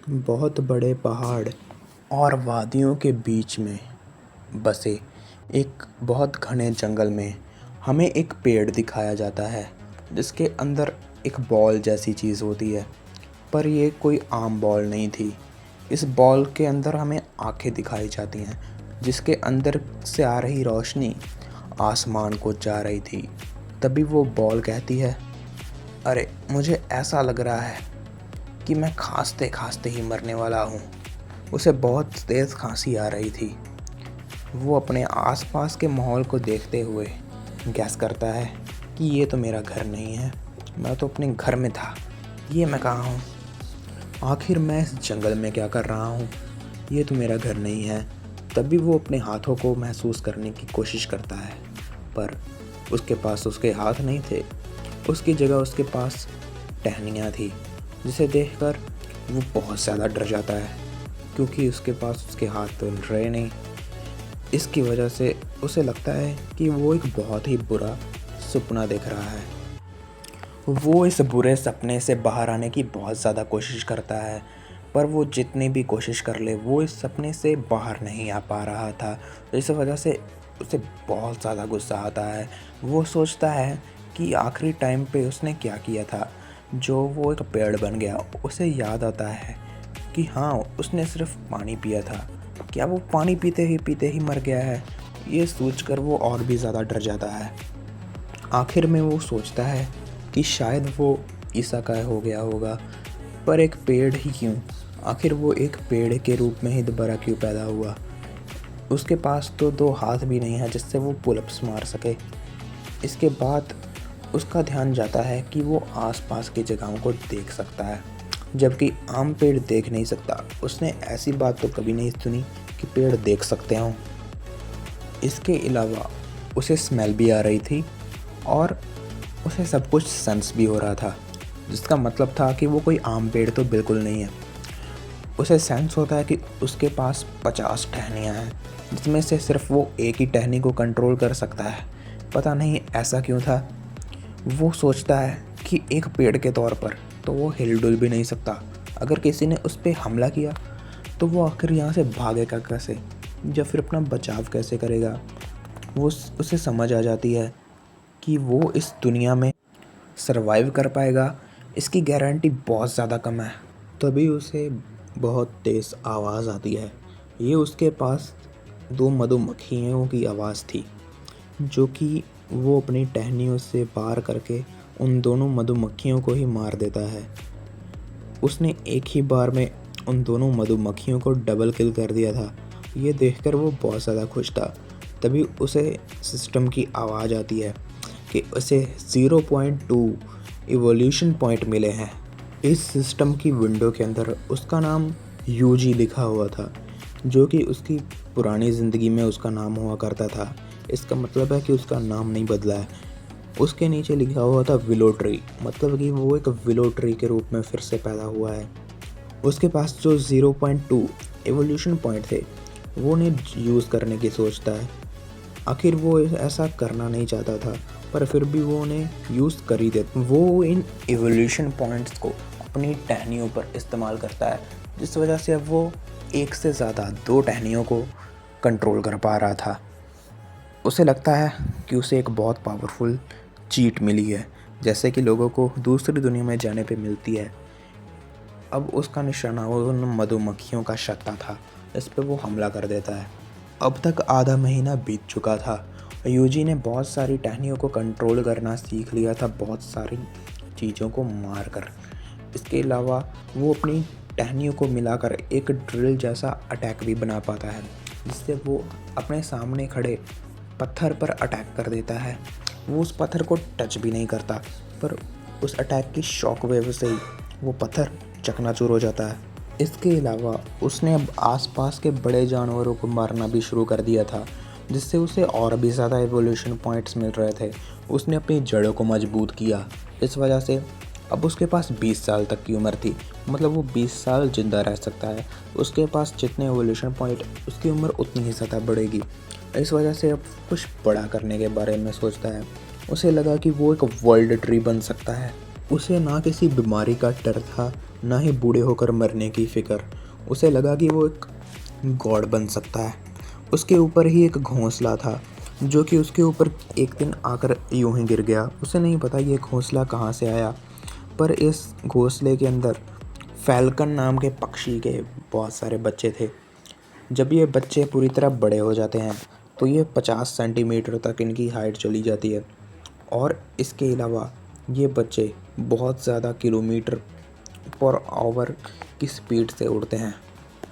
बहुत बड़े पहाड़ और वादियों के बीच में बसे एक बहुत घने जंगल में हमें एक पेड़ दिखाया जाता है जिसके अंदर एक बॉल जैसी चीज़ होती है। पर ये कोई आम बॉल नहीं थी। इस बॉल के अंदर हमें आंखें दिखाई जाती हैं जिसके अंदर से आ रही रोशनी आसमान को जा रही थी। तभी वो बॉल कहती है, अरे मुझे ऐसा लग रहा है कि मैं खांसते खांसते ही मरने वाला हूँ। उसे बहुत तेज़ खांसी आ रही थी। वो अपने आसपास के माहौल को देखते हुए गैस करता है कि ये तो मेरा घर नहीं है, मैं तो अपने घर में था, ये मैं कहाँ हूँ? आखिर मैं इस जंगल में क्या कर रहा हूँ? ये तो मेरा घर नहीं है। तभी वो अपने हाथों को महसूस करने की कोशिश करता है, पर उसके पास उसके हाथ नहीं थे। उसकी जगह उसके पास टहनियाँ थी, जिसे देखकर वो बहुत ज़्यादा डर जाता है क्योंकि उसके पास उसके हाथ तो रहे नहीं। इसकी वजह से उसे लगता है कि वो एक बहुत ही बुरा सपना देख रहा है। वो इस बुरे सपने से बाहर आने की बहुत ज़्यादा कोशिश करता है, पर वो जितनी भी कोशिश कर ले वो इस सपने से बाहर नहीं आ पा रहा था। इस वजह से उसे बहुत ज़्यादा गुस्सा आता है। वो सोचता है कि आखिरी टाइम पे उसने क्या किया था, जो वो एक पेड़ बन गया। उसे याद आता है कि हाँ, उसने सिर्फ पानी पिया था। क्या वो पानी पीते ही मर गया है? ये सोचकर वो और भी ज़्यादा डर जाता है। आखिर में वो सोचता है कि शायद वो इसाका हो गया होगा, पर एक पेड़ ही क्यों? आखिर वो एक पेड़ के रूप में ही दोबारा क्यों पैदा हुआ? उसके पास तो 2 हाथ भी नहीं है जिससे वो पुलअप्स मार सके। इसके बाद उसका ध्यान जाता है कि वो आसपास की जगहों को देख सकता है, जबकि आम पेड़ देख नहीं सकता। उसने ऐसी बात तो कभी नहीं सुनी कि पेड़ देख सकते हों। इसके अलावा उसे स्मेल भी आ रही थी और उसे सब कुछ सेंस भी हो रहा था, जिसका मतलब था कि वो कोई आम पेड़ तो बिल्कुल नहीं है। उसे सेंस होता है कि उसके पास 50 टहनियाँ हैं, जिसमें से सिर्फ वो एक ही टहनी को कंट्रोल कर सकता है। पता नहीं ऐसा क्यों था। वो सोचता है कि एक पेड़ के तौर पर तो वो हिल-डुल भी नहीं सकता। अगर किसी ने उस पे हमला किया तो वो आखिर यहाँ से भागेगा कैसे, या फिर अपना बचाव कैसे करेगा? उसे समझ आ जाती है कि वो इस दुनिया में सर्वाइव कर पाएगा, इसकी गारंटी बहुत ज़्यादा कम है। तभी उसे बहुत तेज़ आवाज़ आती है। ये उसके पास 2 मधुमक्खियों की आवाज़ थी, जो कि वो अपनी टहनियों से वार करके उन दोनों मधुमक्खियों को ही मार देता है। उसने एक ही बार में उन दोनों मधुमक्खियों को डबल किल कर दिया था। ये देखकर वो बहुत ज़्यादा खुश था। तभी उसे सिस्टम की आवाज़ आती है कि उसे 0.2 इवोल्यूशन पॉइंट मिले हैं। इस सिस्टम की विंडो के अंदर उसका नाम यूजी लिखा हुआ था, जो कि उसकी पुरानी ज़िंदगी में उसका नाम हुआ करता था। इसका मतलब है कि उसका नाम नहीं बदला है। उसके नीचे लिखा हुआ था विलो ट्री, मतलब कि वो एक विलो ट्री के रूप में फिर से पैदा हुआ है। उसके पास जो 0.2 एवोल्यूशन पॉइंट थे वो उन्हें यूज़ करने की सोचता है। आखिर वो ऐसा करना नहीं चाहता था, पर फिर भी वो उन्हें यूज़ कर ही देता। वो इन एवोल्यूशन पॉइंट्स को अपनी टहनियों पर इस्तेमाल करता है, जिस वजह से अब वो एक से ज़्यादा 2 टहनियों को कंट्रोल कर पा रहा था। उसे लगता है कि उसे एक बहुत पावरफुल चीट मिली है, जैसे कि लोगों को दूसरी दुनिया में जाने पे मिलती है। अब उसका निशाना उन मधुमक्खियों का छत्ता था, इस पे वो हमला कर देता है। अब तक आधा महीना बीत चुका था। यूजी ने बहुत सारी टहनियों को कंट्रोल करना सीख लिया था, बहुत सारी चीज़ों को मार कर। इसके अलावा वो अपनी टहनियों को मिलाकर एक ड्रिल जैसा अटैक भी बना पाता है, जिससे वो अपने सामने खड़े पत्थर पर अटैक कर देता है। वो उस पत्थर को टच भी नहीं करता, पर उस अटैक की शॉक वेव से ही वो पत्थर चकनाचूर हो जाता है। इसके अलावा उसने अब आसपास के बड़े जानवरों को मारना भी शुरू कर दिया था, जिससे उसे और भी ज़्यादा एवोल्यूशन पॉइंट्स मिल रहे थे। उसने अपनी जड़ों को मजबूत किया। इस वजह से अब उसके पास 20 साल तक की उम्र थी, मतलब वो 20 साल ज़िंदा रह सकता है। उसके पास जितने एवोल्यूशन पॉइंट, उसकी उम्र उतनी ही ज़्यादा बढ़ेगी। इस वजह से अब कुछ बड़ा करने के बारे में सोचता है। उसे लगा कि वो एक वर्ल्ड ट्री बन सकता है। उसे ना किसी बीमारी का डर था, ना ही बूढ़े होकर मरने की फ़िक्र। उसे लगा कि वो एक गॉड बन सकता है। उसके ऊपर ही एक घोंसला था जो कि उसके ऊपर एक दिन आकर यूं ही गिर गया। उसे नहीं पता ये घोंसला कहाँ से आया, पर इस घोंसले के अंदर फैल्कन नाम के पक्षी के बहुत सारे बच्चे थे। जब ये बच्चे पूरी तरह बड़े हो जाते हैं तो ये 50 सेंटीमीटर तक इनकी हाइट चली जाती है, और इसके अलावा ये बच्चे बहुत ज़्यादा किलोमीटर पर आवर की स्पीड से उड़ते हैं।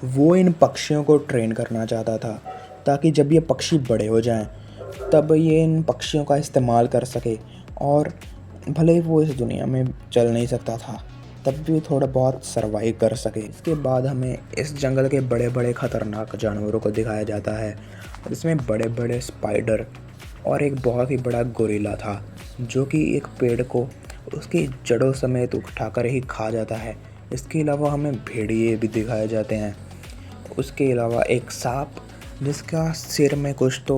वो इन पक्षियों को ट्रेन करना चाहता था ताकि जब ये पक्षी बड़े हो जाएं तब ये इन पक्षियों का इस्तेमाल कर सके, और भले ही वो इस दुनिया में चल नहीं सकता था तब भी थोड़ा बहुत सरवाइव कर सके। इसके बाद हमें इस जंगल के बड़े बड़े ख़तरनाक जानवरों को दिखाया जाता है। इसमें बड़े बड़े स्पाइडर और एक बहुत ही बड़ा गोरिल्ला था जो कि एक पेड़ को उसकी जड़ों समेत उठाकर ही खा जाता है। इसके अलावा हमें भेड़िए भी दिखाए जाते हैं। उसके अलावा एक सांप जिसका सिर में कुछ तो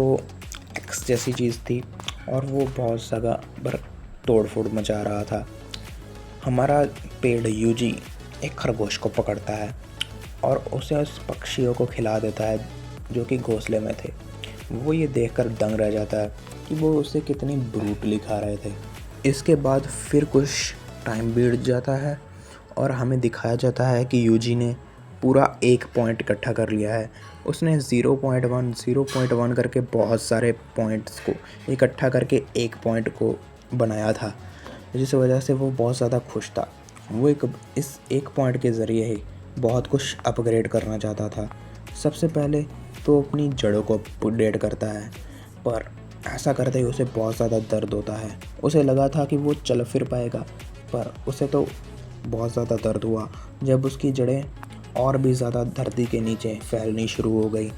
एक्स जैसी चीज़ थी और वो बहुत जगह पर तोड़ फोड़ मचा रहा था। हमारा पेड़ यूजी एक खरगोश को पकड़ता है और उसे उस पक्षियों को खिला देता है जो कि घोंसले में थे। वो ये देखकर दंग रह जाता है कि वो उसे कितनी ब्रूटली खा रहे थे। इसके बाद फिर कुछ टाइम बीत जाता है और हमें दिखाया जाता है कि यूजी ने पूरा एक पॉइंट इकट्ठा कर लिया है। उसने 0.1 करके बहुत सारे पॉइंट्स को इकट्ठा करके एक पॉइंट को बनाया था, जिस वजह से वो बहुत ज़्यादा खुश था। वो इस एक पॉइंट के ज़रिए ही बहुत कुछ अपग्रेड करना चाहता था। सबसे पहले तो अपनी जड़ों को अपडेट करता है, पर ऐसा करते ही उसे बहुत ज़्यादा दर्द होता है। उसे लगा था कि वो चल फिर पाएगा, पर उसे तो बहुत ज़्यादा दर्द हुआ जब उसकी जड़ें और भी ज़्यादा धरती के नीचे फैलनी शुरू हो गई।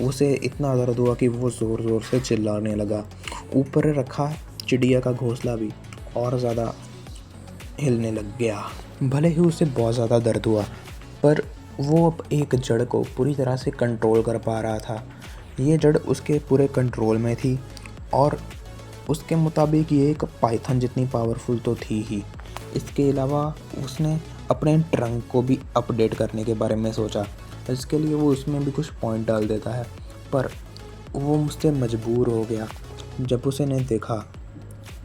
उसे इतना दर्द हुआ कि वो ज़ोर ज़ोर से चिल्लाने लगा। ऊपर रखा चिड़िया का घोंसला भी और ज़्यादा हिलने लग गया। भले ही उसे बहुत ज़्यादा दर्द हुआ, पर वो अब एक जड़ को पूरी तरह से कंट्रोल कर पा रहा था। ये जड़ उसके पूरे कंट्रोल में थी और उसके मुताबिक ये एक पाइथन जितनी पावरफुल तो थी ही। इसके अलावा उसने अपने ट्रंक को भी अपडेट करने के बारे में सोचा। इसके लिए वो उसमें भी कुछ पॉइंट डाल देता है, पर वो मुझसे मजबूर हो गया जब उसने देखा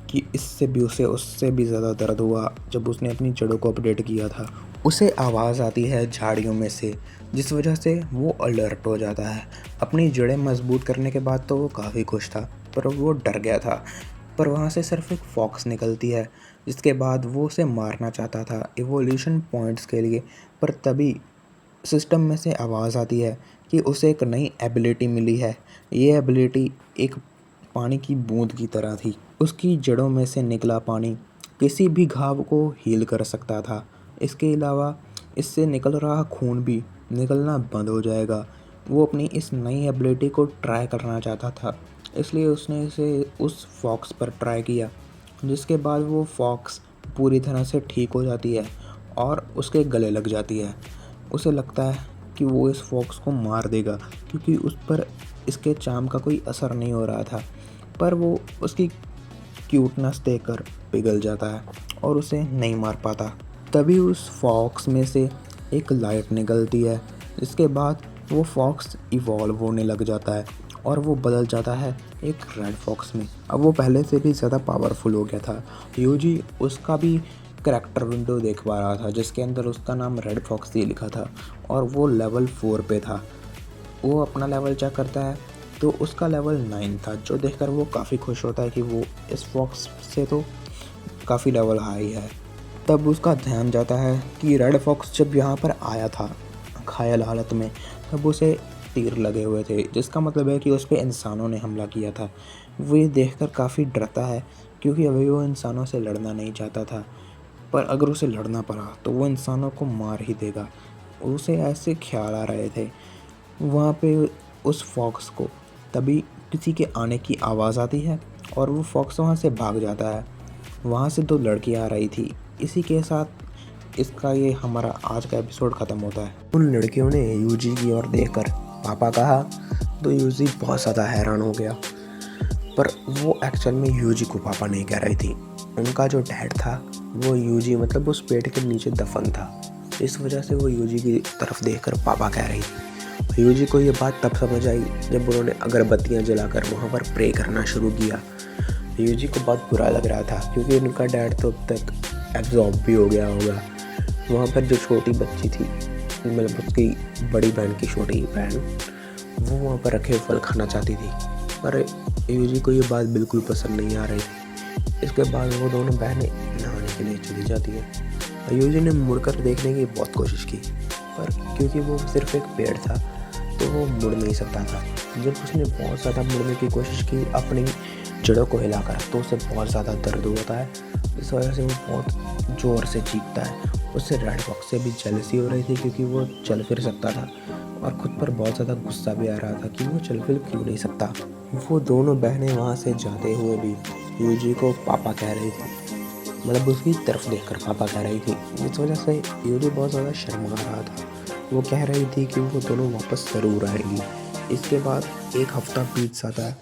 कि इससे भी उससे भी ज़्यादा दर्द हुआ जब उसने अपनी जड़ों को अपडेट किया था। उसे आवाज़ आती है झाड़ियों में से, जिस वजह से वो अलर्ट हो जाता है। अपनी जड़ें मजबूत करने के बाद तो वो काफ़ी खुश था, पर वो डर गया था। पर वहाँ से सिर्फ एक फॉक्स निकलती है, जिसके बाद वो उसे मारना चाहता था इवोल्यूशन पॉइंट्स के लिए। पर तभी सिस्टम में से आवाज़ आती है कि उसे एक नई एबिलिटी मिली है। ये एबिलिटी एक पानी की बूंद की तरह थी। उसकी जड़ों में से निकला पानी किसी भी घाव को हील कर सकता था। इसके अलावा इससे निकल रहा खून भी निकलना बंद हो जाएगा। वो अपनी इस नई एबिलिटी को ट्राई करना चाहता था, इसलिए उसने इसे उस फॉक्स पर ट्राई किया, जिसके बाद वो फॉक्स पूरी तरह से ठीक हो जाती है और उसके गले लग जाती है। उसे लगता है कि वो इस फॉक्स को मार देगा क्योंकि उस पर इसके चार्म का कोई असर नहीं हो रहा था, पर वो उसकी क्यूटनेस देखकर पिघल जाता है और उसे नहीं मार पाता। तभी उस फॉक्स में से एक लाइट निकलती है, जिसके बाद वो फॉक्स इवॉल्व होने लग जाता है और वो बदल जाता है एक रेड फॉक्स में। अब वो पहले से भी ज़्यादा पावरफुल हो गया था। यूजी उसका भी करैक्टर विंडो देख पा रहा था, जिसके अंदर उसका नाम रेड फॉक्स ही लिखा था और वो लेवल 4 पे था। वो अपना लेवल चेक करता है तो उसका लेवल 9 था, जो देखकर वो काफ़ी खुश होता है कि वो इस फॉक्स से तो काफ़ी लेवल हाई है। तब उसका ध्यान जाता है कि रेड फॉक्स जब यहाँ पर आया था घायल हालत में, तब उसे तीर लगे हुए थे, जिसका मतलब है कि उस पर इंसानों ने हमला किया था। वो ये देखकर काफ़ी डरता है क्योंकि अभी वो इंसानों से लड़ना नहीं चाहता था, पर अगर उसे लड़ना पड़ा तो वो इंसानों को मार ही देगा। उसे ऐसे ख्याल आ रहे थे वहाँ पे उस फॉक्स को। तभी किसी के आने की आवाज़ आती है और वो फॉक्स वहाँ से भाग जाता है। वहाँ से 2 लड़कियाँ आ रही थी। इसी के साथ इसका ये हमारा आज का एपिसोड ख़त्म होता है। उन लड़कियों ने यूजी की ओर देखकर पापा कहा तो यूजी बहुत ज़्यादा हैरान हो गया, पर वो एक्चुअल में यूजी को पापा नहीं कह रही थी। उनका जो डैड था वो यूजी मतलब उस पेड़ के नीचे दफन था। इस वजह से वो यूजी की तरफ देखकर पापा कह रही थी। यूजी को ये बात तब समझ आई जब उन्होंने अगरबत्तियाँ जलाकर वहाँ पर प्रे करना शुरू किया। यूजी को बहुत बुरा लग रहा था क्योंकि उनका डैड तो अब तक एब्जॉर्ब भी हो गया होगा। वहाँ पर जो छोटी बच्ची थी, मतलब उसकी बड़ी बहन की छोटी बहन, वो वहाँ पर रखे फल खाना चाहती थी, पर यूजी को ये बात बिल्कुल पसंद नहीं आ रही थी। इसके बाद वो दोनों बहनें नहाने के लिए चली जाती हैं। यूजी ने मुड़कर देखने की बहुत कोशिश की, पर क्योंकि वो सिर्फ एक पेड़ था तो वो मुड़ नहीं सकता था। जब उसने बहुत ज़्यादा मुड़ने की कोशिश की अपनी जड़ों को हिलाकर, तो उसे बहुत ज़्यादा दर्द होता है। इस वजह से वो बहुत ज़ोर से चीखता है। उससे रेड फॉक्स से भी जेलसी हो रही थी क्योंकि वो चल फिर सकता था, और ख़ुद पर बहुत ज़्यादा गुस्सा भी आ रहा था कि वो चल फिर क्यों नहीं सकता। वो दोनों बहनें वहाँ से जाते हुए भी यूजी को पापा कह रही थी, मतलब उसकी तरफ देखकर पापा कह रही थी। इस वजह से यूजी बहुत ज़्यादा शर्मा रहा था। वो कह रही थी कि वो दोनों वापस ज़रूर आएगी। इसके बाद एक हफ़्ता बीत जाता है,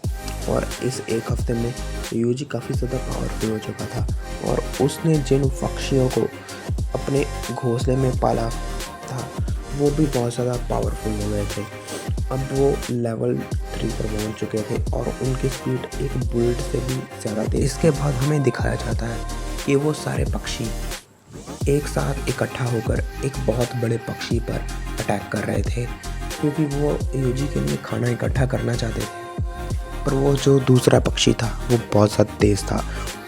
और इस एक हफ़्ते में यूजी काफ़ी ज़्यादा पावरफुल हो चुका था, और उसने जिन पक्षियों को अपने घोंसले में पाला था वो भी बहुत ज़्यादा पावरफुल हो गए थे। अब वो लेवल 3 पर पहुंच चुके थे और उनकी स्पीड एक बुलेट से भी ज़्यादा थी। इसके बाद हमें दिखाया जाता है कि वो सारे पक्षी एक साथ इकट्ठा होकर एक बहुत बड़े पक्षी पर अटैक कर रहे थे, क्योंकि वो यूजी के लिए खाना इकट्ठा करना चाहते थे। पर वो जो दूसरा पक्षी था वो बहुत ज़्यादा तेज़ था,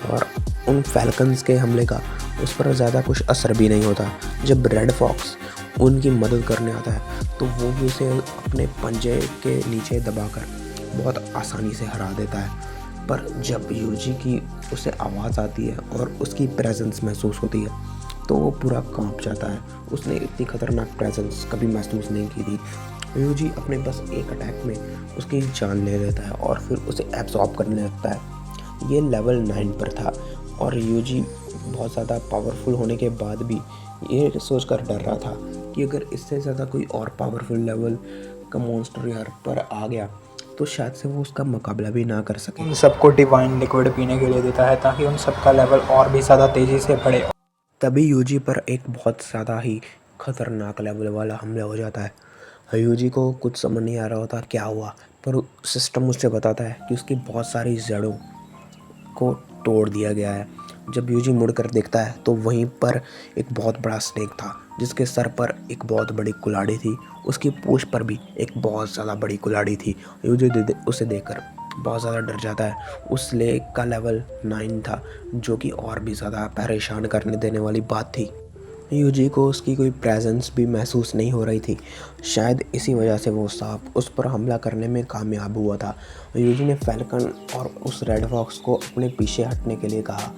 और उन फैल्कन्स के हमले का उस पर ज़्यादा कुछ असर भी नहीं होता। जब रेड फॉक्स उनकी मदद करने आता है तो वो भी उसे अपने पंजे के नीचे दबाकर बहुत आसानी से हरा देता है। पर जब यूजी की उसे आवाज़ आती है और उसकी प्रेजेंस महसूस होती है तो वो पूरा कांप जाता है। उसने इतनी खतरनाक प्रेजेंस कभी महसूस नहीं की थी। यूजी अपने बस एक अटैक में उसकी जान ले लेता है और फिर उसे एब्जॉर्ब करने लगता है। ये लेवल 9 पर था, और यूजी बहुत ज़्यादा पावरफुल होने के बाद भी ये सोचकर डर रहा था कि अगर इससे ज़्यादा कोई और पावरफुल लेवल का मॉन्स्टर यहाँ पर आ गया तो शायद से वो उसका मुकाबला भी ना कर सके। उन सबको डिवाइन लिक्विड पीने के लिए देता है ताकि उन सबका लेवल और भी ज़्यादा तेज़ी से बढ़े। तभी यूजी पर एक बहुत ज़्यादा ही खतरनाक लेवल वाला हमला हो जाता है। यूजी को कुछ समझ नहीं आ रहा होता क्या हुआ, पर सिस्टम उससे बताता है कि उसकी बहुत सारी जड़ों को तोड़ दिया गया है। जब यूजी मुड़कर देखता है तो वहीं पर एक बहुत बड़ा स्नेक था, जिसके सर पर एक बहुत बड़ी कुल्हाड़ी थी। उसकी पूंछ पर भी एक बहुत ज़्यादा बड़ी कुल्हाड़ी थी। यूजी उसे देखकर बहुत ज़्यादा डर जाता है। उस स्नेक का लेवल 9 था, जो कि और भी ज़्यादा परेशान करने देने वाली बात थी। यूजी को उसकी कोई प्रेजेंस भी महसूस नहीं हो रही थी। शायद इसी वजह से वो सांप उस पर हमला करने में कामयाब हुआ था। यूजी ने फैल्कन और उस रेड फॉक्स को अपने पीछे हटने के लिए कहा,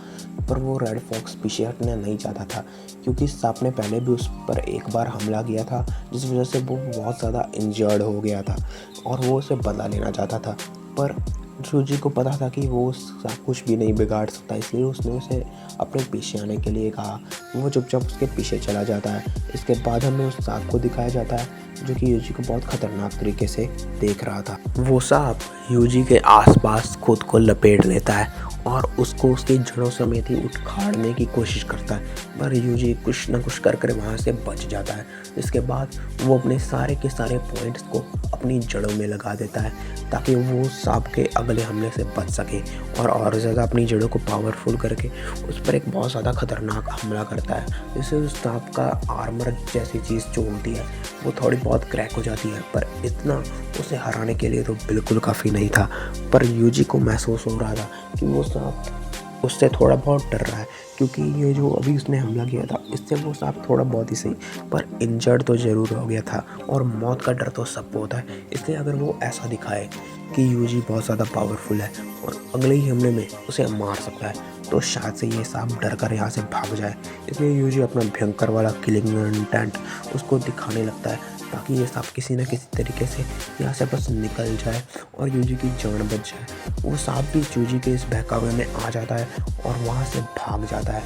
पर वो रेड फॉक्स पीछे हटना नहीं चाहता था, क्योंकि सांप ने पहले भी उस पर एक बार हमला किया था, जिस वजह से वो बहुत ज़्यादा इंजर्ड हो गया था और वो उसे बदला लेना चाहता था। पर यूजी को पता था कि वो उसका कुछ भी नहीं बिगाड़ सकता, इसलिए उसने उसे अपने पीछे आने के लिए कहा। वो चुपचाप उसके पीछे चला जाता है। इसके बाद हमें उस सांप को दिखाया जाता है जो कि यूजी को बहुत खतरनाक तरीके से देख रहा था। वो सांप यूजी के आसपास खुद को लपेट लेता है और उसको उसकी जड़ों समेत ही उखाड़ने की कोशिश करता है, पर यूजी कुछ ना कुछ कर वहाँ से बच जाता है। इसके बाद वो अपने सारे के सारे पॉइंट्स को अपनी जड़ों में लगा देता है ताकि वो सांप के अगले हमले से बच सके, और ज़्यादा अपनी जड़ों को पावरफुल करके उस पर एक बहुत ज़्यादा खतरनाक हमला करता है। इससे उस सांप का आर्मर जैसी चीज़ जो होती है वो थोड़ी बहुत क्रैक हो जाती है, पर इतना उसे हराने के लिए तो बिल्कुल काफ़ी नहीं था। पर यूजी को महसूस हो रहा था कि वो सांप उससे थोड़ा बहुत डर रहा है, क्योंकि ये जो अभी उसने हमला किया था इससे वो सांप थोड़ा बहुत ही सही पर इंजर्ड तो ज़रूर हो गया था, और मौत का डर तो सबको होता है। इसलिए अगर वो ऐसा दिखाए कि यूजी बहुत ज़्यादा पावरफुल है और अगले ही हमले में उसे मार सकता है, तो शायद से ये सांप डर कर यहाँ से भाग जाए। इसलिए यूजी अपना भयंकर वाला किलिंग इंटेंट उसको दिखाने लगता है ताकि ये सांप किसी न किसी तरीके से यहाँ से बस निकल जाए और यूजी की जान बच जाए। वो सांप भी यूजी के इस बहकावे में आ जाता है और वहाँ से भाग जाता है।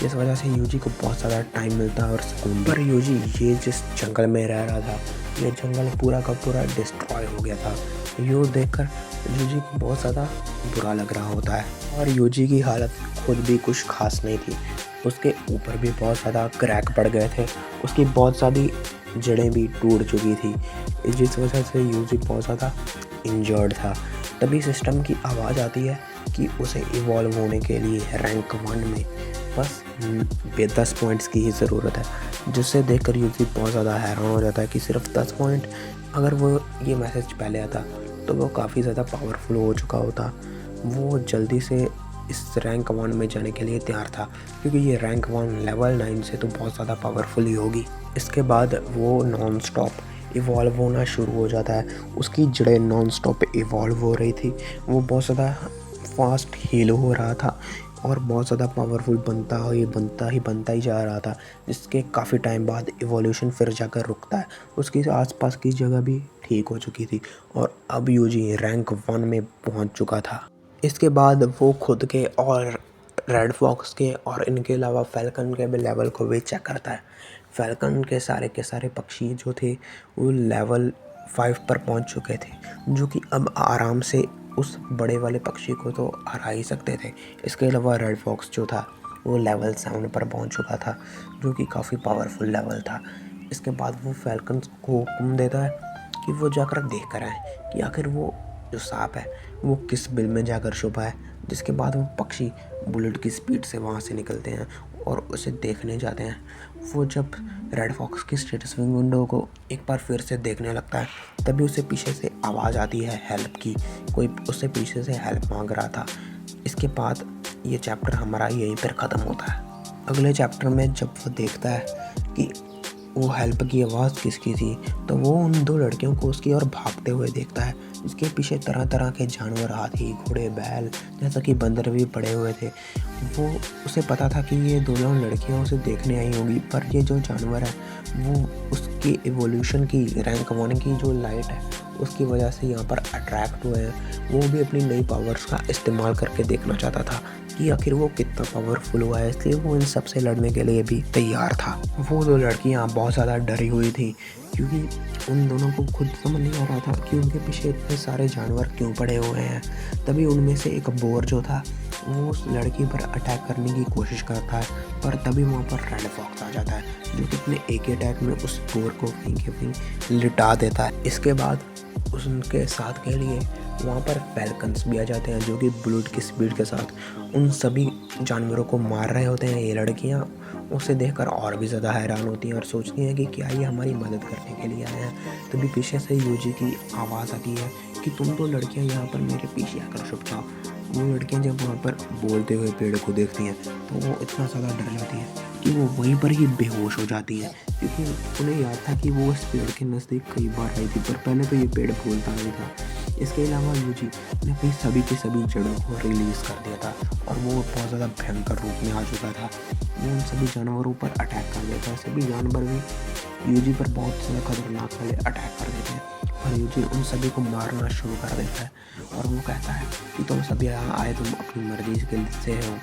इस वजह से यूजी को बहुत ज़्यादा टाइम मिलता है और सुकून। पर यूजी ये जिस जंगल में रह रहा था, ये जंगल पूरा का पूरा डिस्ट्रॉय हो गया था। ये देखकर यूजी को बहुत ज़्यादा बुरा लग रहा होता है, और यूजी की हालत खुद भी कुछ खास नहीं थी। उसके ऊपर भी बहुत ज़्यादा क्रैक पड़ गए थे, उसकी बहुत सारी जड़ें भी टूट चुकी थी, जिस वजह से यूजी बहुत ज़्यादा इंजर्ड था। तभी सिस्टम की आवाज़ आती है कि उसे इवॉल्व होने के लिए रैंक 1 में बस 10 पॉइंट्स की ही ज़रूरत है, जिसे देखकर यूजी बहुत ज़्यादा हैरान हो जाता है कि सिर्फ 10 पॉइंट। अगर वो ये मैसेज पहले आता तो वो काफ़ी ज़्यादा पावरफुल हो चुका होता। वो जल्दी से इस रैंक 1 में जाने के लिए तैयार था, क्योंकि ये रैंक 1 लेवल 9 से तो बहुत ज़्यादा पावरफुल ही होगी। इसके बाद वो नॉन स्टॉप इवॉल्व होना शुरू हो जाता है। उसकी जड़ें नॉन स्टॉप इवॉल्व हो रही थी, वो बहुत ज़्यादा फास्ट हील हो रहा था और बहुत ज़्यादा पावरफुल बनता ही जा रहा था, जिसके काफ़ी टाइम बाद इवोल्यूशन फिर जाकर रुकता है। उसकी आसपास की जगह भी ठीक हो चुकी थी और अब यूजी रैंक 1 में पहुंच चुका था। इसके बाद वो खुद के और रेड फॉक्स के और इनके अलावा फैल्कन के भी लेवल को भी चेक करता है। फैल्कन के सारे पक्षी जो थे वो लेवल 5 पर पहुंच चुके थे, जो कि अब आराम से उस बड़े वाले पक्षी को तो हरा ही सकते थे। इसके अलावा रेड फॉक्स जो था वो लेवल 7 पर पहुंच चुका था, जो कि काफ़ी पावरफुल लेवल था। इसके बाद वो फैल्कन को हुक्म देता है कि वो जाकर देख कर आए कि आखिर वो जो सांप है वो किस बिल में जाकर छुपा है। जिसके बाद वो पक्षी बुलेट की स्पीड से वहाँ से निकलते हैं और उसे देखने जाते हैं। वो जब रेड फॉक्स की स्टेटस विंडो को एक बार फिर से देखने लगता है, तभी उसे पीछे से आवाज़ आती है हेल्प की। कोई उससे पीछे से हेल्प मांग रहा था। इसके बाद ये चैप्टर हमारा यहीं पर ख़त्म होता है। अगले चैप्टर में जब वो देखता है कि वो हेल्प की आवाज़ किसकी थी, तो वो उन 2 लड़कियों को उसकी ओर भागते हुए देखता है, जिसके पीछे तरह तरह के जानवर, हाथी, घोड़े, बैल, जैसा कि बंदर भी पड़े हुए थे। वो उसे पता था कि ये दोनों लड़कियां उसे देखने आई होंगी, पर ये जो जानवर है वो उसकी एवोल्यूशन की रैंक 1 की जो लाइट है उसकी वजह से यहाँ पर अट्रैक्ट हुए हैं। वो भी अपनी नई पावर्स का इस्तेमाल करके देखना चाहता था कि आखिर वो कितना पावरफुल हुआ है, इसलिए वो इन सब से लड़ने के लिए भी तैयार था। वो 2 लड़कियाँ बहुत ज़्यादा डरी हुई थी, क्योंकि उन दोनों को खुद समझ नहीं आ रहा था कि उनके पीछे इतने सारे जानवर क्यों पड़े हुए हैं। तभी उनमें से एक बोर जो था वो उस लड़की पर अटैक करने की कोशिश करता है, पर तभी वहाँ पर रेड फॉक्स आ जाता है, जो कि अपने एक अटैक में उस बोर को वहीं लिटा देता है। इसके बाद उनके साथ के लिए वहाँ पर फैल्कन्स भी आ जाते हैं, जो कि बुलेट की स्पीड के साथ उन सभी जानवरों को मार रहे होते हैं। ये लड़कियाँ उसे देखकर और भी ज़्यादा हैरान होती हैं और सोचती हैं कि क्या ये हमारी मदद करने के लिए आए हैं। तभी पीछे से यूजी की आवाज़ आती है कि तुम 2 लड़कियाँ यहाँ पर मेरे पीछे आकर छुप जाओ। वो लड़कियाँ जब वहाँ पर बोलते हुए पेड़ को देखती हैं तो वो इतना ज़्यादा डर जाती हैं कि वो वहीं पर ही बेहोश हो जाती हैं, क्योंकि उन्हें याद था कि वो इस पेड़ के नज़दीक कई बार आई थी, पर पहले तो ये पेड़ बोलता नहीं था। इसके अलावा यूजी ने अपनी सभी की सभी जड़ों को रिलीज़ कर दिया था और वो बहुत ज़्यादा भयंकर रूप में आ चुका था। वो उन सभी जानवरों पर अटैक कर देता है। सभी जानवर भी यूजी पर बहुत ज़्यादा खतरनाक वाले अटैक कर देते हैं और यूजी उन सभी को मारना शुरू कर देता है और वो कहता है कि तुम सभी यहाँ आए, तुम अपनी मर्जी से हो,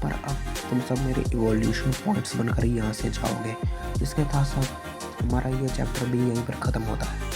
पर अब तुम सब मेरे इवोल्यूशन पॉइंट्स बनकर यहाँ से जाओगे। इसके साथ साथ हमारा ये चैप्टर भी यहीं पर ख़त्म होता है।